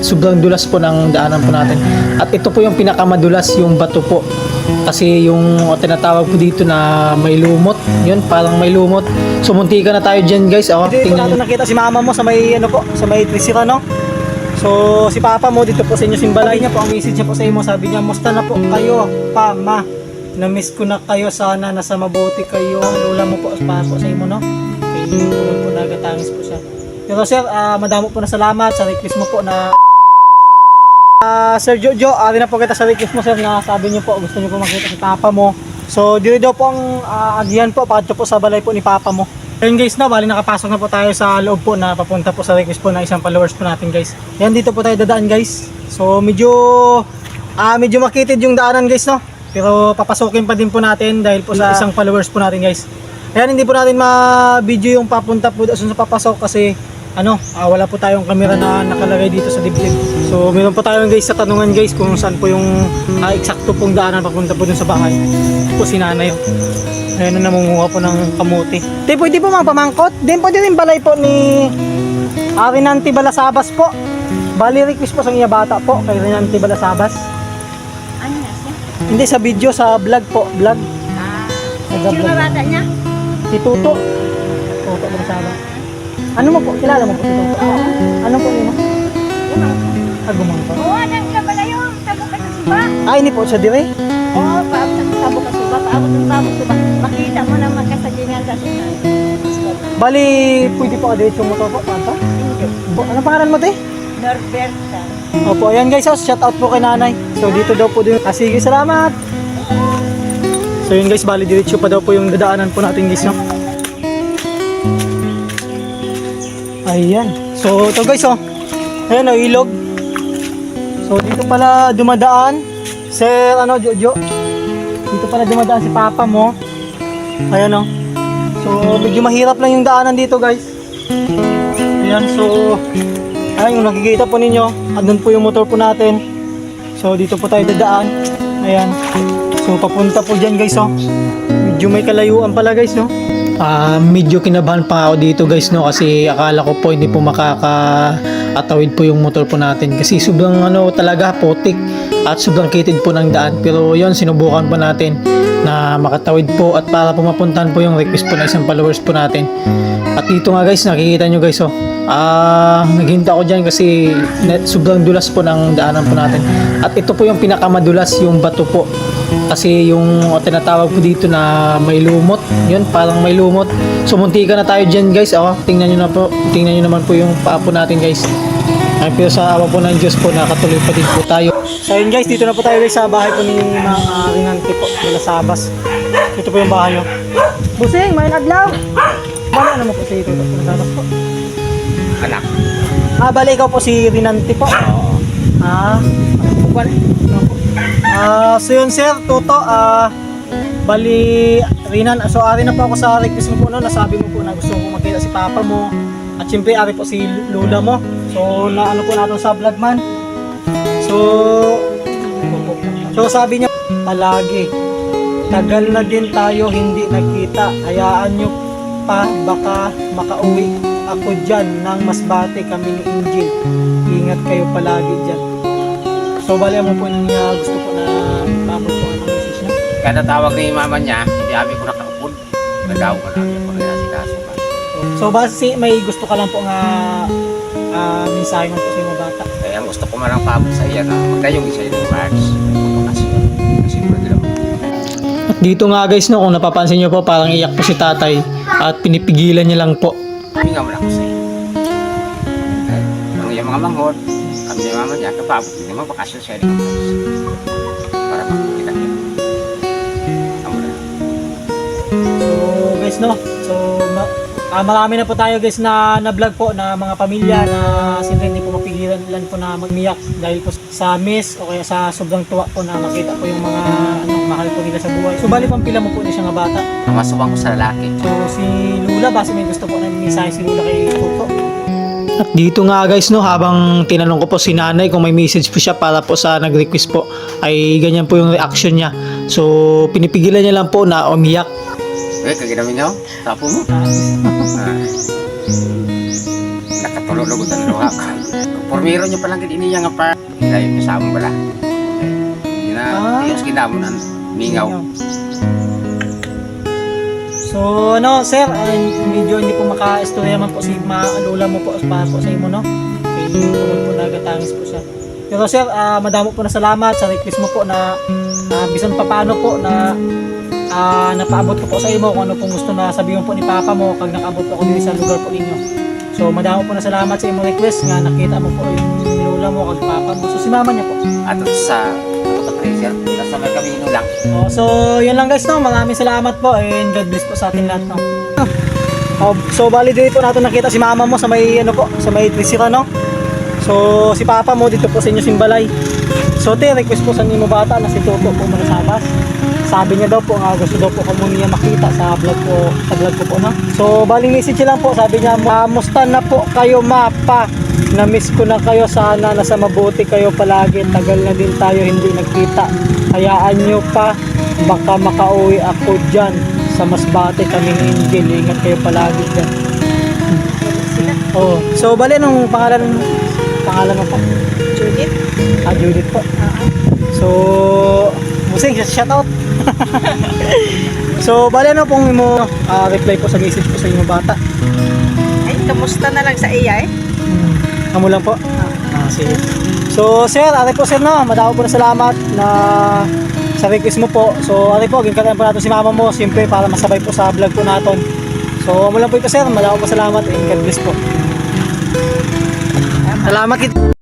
sobrang dulas po ng daanan po natin. At ito po yung pinakamadulas, yung bato po. Kasi yung tinatawag po dito na may lumot, yun parang may lumot. So muntikan na tayo dyan guys. Dito natin nakita si mama mo sa may ano po, sa may Trisira, no? So si papa mo dito po sa inyo simbalay niya po, ang message niya po sa inyo, sabi niya, musta na po kayo, pa, ma, na-miss ko na kayo, sana nasa mabuti kayo, lula mo po para po sa inyo, no? Kaya po nagatangis po siya. Pero sir, madamo po na salamat sa request mo po na Sir Jojo, ari na po kita sa request mo sir, na sabi niyo po gusto niyo po makita si papa mo. So dire daw po ang agihan po, pakadto po sa balay po ni papa mo. Ayun guys, na bali nakapasok na po tayo sa loob po na papunta po sa request po na isang followers po natin guys. Yan, dito po tayo dadaan guys. So medyo makitid yung daanan guys, no? Pero papasukin pa din po natin dahil po sa isang followers po natin guys. Ayan, hindi po natin ma-video yung papunta po sa papasok kasi wala po tayong camera na nakalagay dito sa dibdib. So meron po tayo guys sa tanungan guys kung saan po yung eksakto pong daanan papunta po dun sa bahay. Po si nanay. Ayun na, namunguha po ng kamuti. Di pwede po mga pamangkot. Di pwede rin balay po ni Rinanti Balasabas po. Bali request po sa mga bata po kay Rinanti Balasabas. Ano na siya? Hindi, sa video, sa vlog po. Vlog. Sino ba bata niya? Si Tuto. Tuto Balasabas. Ano mo po? Kilala mo po si Tuto? Ano po niyo? Agumang po. Oo, anong kabalayo. Tabo ka sa suba. Ini po siya dire? Oo, tabo ka sa suba. Paabot ng tabo suba. Makita mo naman kasagingan sa suba. Bali, pwede po ka-diretso mo to po? Paano? Anong pangalan mo te? Norberta. Opo, ayan guys, shout out po kay nanay. So dito daw po din. Sige, salamat. So yun guys, bali diretso pa daw po yung dadaanan po natin guys, no? Ayan. So ito guys, ayan, ilog. So dito pala dumadaan Sir Jojo. Dito pala dumadaan si papa mo. Ayan, so medyo mahirap lang yung daanan dito guys. Ayan, so ayun, yung nakikita po ninyo, andun po yung motor po natin. So dito po tayo dadaan. Ayan. So papunta po dyan guys, medyo may kalayuan pala guys, no? Medyo kinabahan pa ako dito guys, no, kasi akala ko po hindi po makakaatawid po yung motor po natin kasi sobrang talaga putik at sobrang kitid po ng daan. Pero yon, sinubukan po natin na makatawid po at para po mapuntahan po yung request po na isang followers po natin. At dito nga guys, nakikita nyo guys, naghinta ako dyan kasi sobrang dulas po ng daanan po natin. At ito po yung pinakamadulas, yung bato po. Kasi yung tinatawag po dito na may lumot, yun parang may lumot. So muntikan na tayo dyan guys. Tingnan nyo naman po yung paa po natin guys. Pero sa awa po ng Diyos po, nakatuloy pa din po tayo. So yun guys, dito na po tayo guys sa bahay po ni Rinanti po, Balasabas. Ito po yung bahay nyo. Busing, may adlaw. Bali, ano mo po si Tuto Balasabas po? Anak. Bali, ikaw po si Rinanti po? Oo. So yun sir, Tuto, bali, Rinan, so ari na po ako sa request mo po, nasabi mo po na gusto ko makita si papa mo. At syempre, ari po si lula mo. So, naano po natin sa vlog man. So sabi niya, palagi, tagal na din tayo hindi nakita. Hayaan nyo pa, baka makauwi ako dyan nang Masbate kami ni Angel. Ingat kayo palagi dyan. So, bali mo po niya gusto po na tapos po ang message niya. Kada tawag ni mama niya, sabi ko nakaupod. Nagaw ko na ako na sinasukan. So, base may gusto ka lang po nga mensahe mo po sa mga bata. Kaya ang gusto ko marang paabot sa iya na magdayong isa yung March. Magpapakasyon. Kasi pwede lang. At dito nga guys, no, kung napapansin nyo po, parang iyak po si tatay at pinipigilan niya lang po. Kami nga muna ko sa iyo. Ang iyong mga manghod, kami ni mama niya, kapaabot din magpapakasyon siya yung March. Para makikita niya. Amo na. So guys, no, so marami na po tayo guys na vlog po na mga pamilya na siyempre hindi po mapigilan po na magmiyak dahil po sa miss o kaya sa sobrang tuwa po na makita po yung mga mahal po nila sa buhay. So bali pang pila mo po niya siya nga bata. Ang masuwang ko sa lalaki. So si Lula, base may gusto po na mensahe si Lula kay Tuto. At dito nga guys, no, habang tinanong ko po si nanay kung may message po siya para po sa nag-request po, ay ganyan po yung reaction niya. So pinipigilan niya lang po na umiyak. Kaginamin niyo? Tapo mo? nakatulog ang luha ko. Pormiro nyo palang iniya nga pa. Dahil kasama bala. Hindi na, tiyos kinamo na mingaw. So ano sir, medyo hindi po maka-istorya naman po si lola mo po para po sa imo no. Kaya po nagatangis po siya. Pero sir, madamo po na salamat sa request mo po na bisan pa paano po na napaabot ko po sa imo kung ano pong gusto na sabihin po ni Papa mo kag nakaabot po ako din sa lugar po ninyo. So madamo po na salamat sa imong request nga nakita mo po yung lola mo kag Papa mo. So si mama niya po. At sa treasure, nasa may kamino lang. Oh, so yun lang guys no, maraming salamat po and God bless po sa ating lahat no. So bali dito natin nakita si mama mo sa may ano po, sa may trisira no. So si Papa mo dito po sa inyo simbalay. So te request po sa inyo bata na si Toto po manasabas. Sabi niya daw po nga gusto daw po kamo niya makita sa vlog ko po no. So baling message lang po, sabi niya musta na po kayo mapa. Na-miss ko na kayo, sana nasa mabuti kayo palagi. Tagal na din tayo hindi nagkita. Hayaan nyo pa, baka makauwi ako dyan. Sa Masbate kaming Angel. Ingat kayo palagi dyan. Oh, so bali nung pangalan mo po? Judith. Judith po. So, musing, shout out. So, bali ano pong mo reply po sa message po sa inyo bata? Ay, kamusta na lang sa iya eh. Amo lang po. Sige. So, sir, ari po sir no, madako po na salamat na sa request mo po. So, ari po, ginkataan po natin si mama mo, siyempre para masabay po sa vlog po natin. So, amo lang po ito sir, madako po salamat and God bless po. Salamat.